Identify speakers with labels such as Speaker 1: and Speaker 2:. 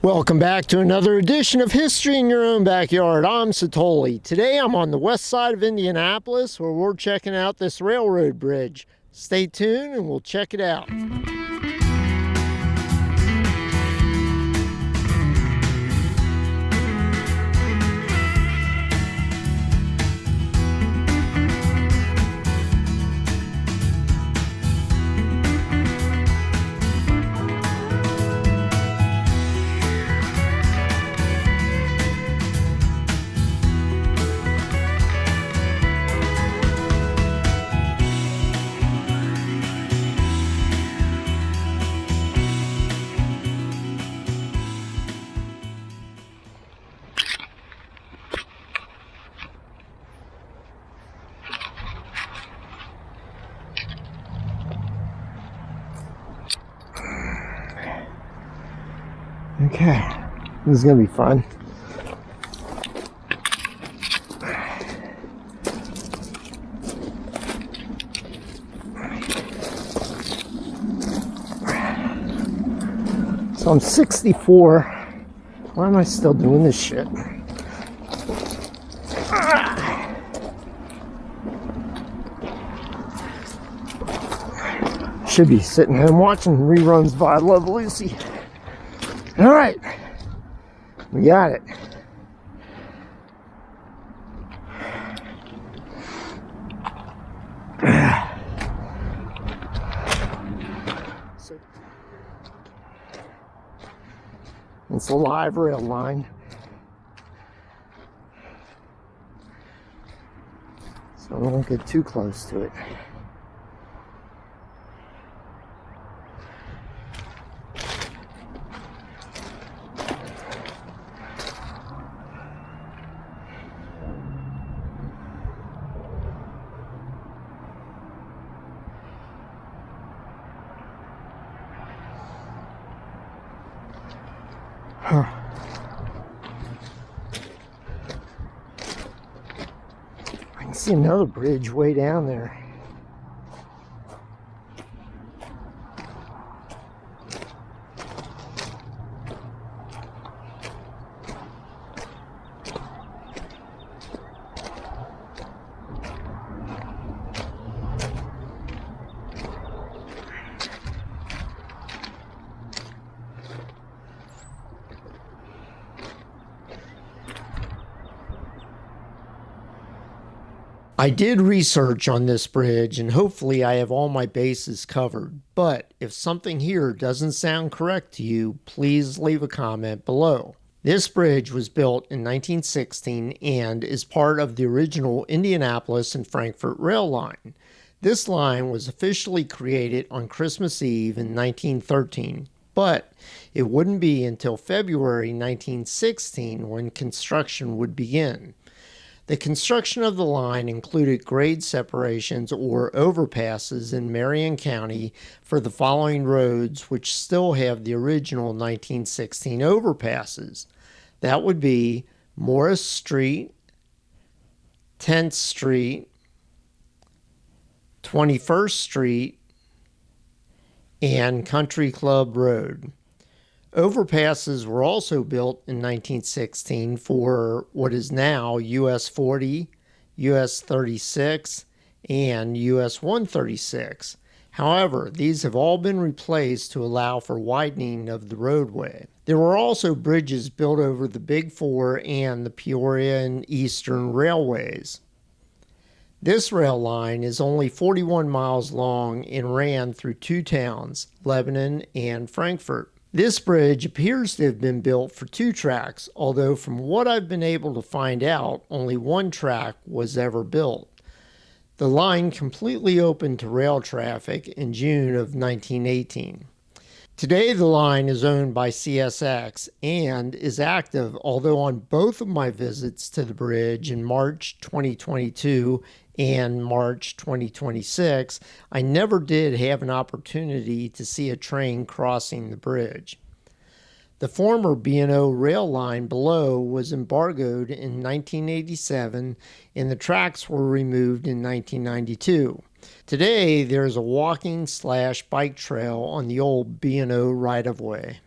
Speaker 1: Welcome back to another edition of History in Your Own Backyard. I'm Satoli. Today I'm on the west side of Indianapolis where we're checking out this railroad bridge. Stay tuned and we'll check it out. Okay, this is gonna be fun. So I'm 64. Why am I still doing this shit? Should be sitting home watching reruns of I Love Lucy. All right, we got it. It's a live rail line. So I won't get too close to it. Huh. I can see another bridge way down there. I did research on this bridge and hopefully I have all my bases covered, but if something here doesn't sound correct to you, please leave a comment below. This bridge was built in 1916 and is part of the original Indianapolis and Frankfort Rail Line. This line was officially created on Christmas Eve in 1913, but it wouldn't be until February 1916 when construction would begin. The construction of the line included grade separations or overpasses in Marion County for the following roads which still have the original 1916 overpasses. That would be Morris Street, 10th Street, 21st Street, and Country Club Road. Overpasses were also built in 1916 for what is now US 40, US 36, and US 136. However, these have all been replaced to allow for widening of the roadway. There were also bridges built over the Big Four and the Peoria and Eastern Railways. This rail line is only 41 miles long and ran through two towns, Lebanon and Frankfort. This bridge appears to have been built for two tracks, although from what I've been able to find out, only one track was ever built. The line completely opened to rail traffic in June of 1918. Today the line is owned by CSX and is active, although on both of my visits to the bridge in March 2022 and March 2026, I never did have an opportunity to see a train crossing the bridge. The former B&O rail line below was embargoed in 1987 and the tracks were removed in 1992. Today, there's a walking/bike trail on the old B&O right-of-way.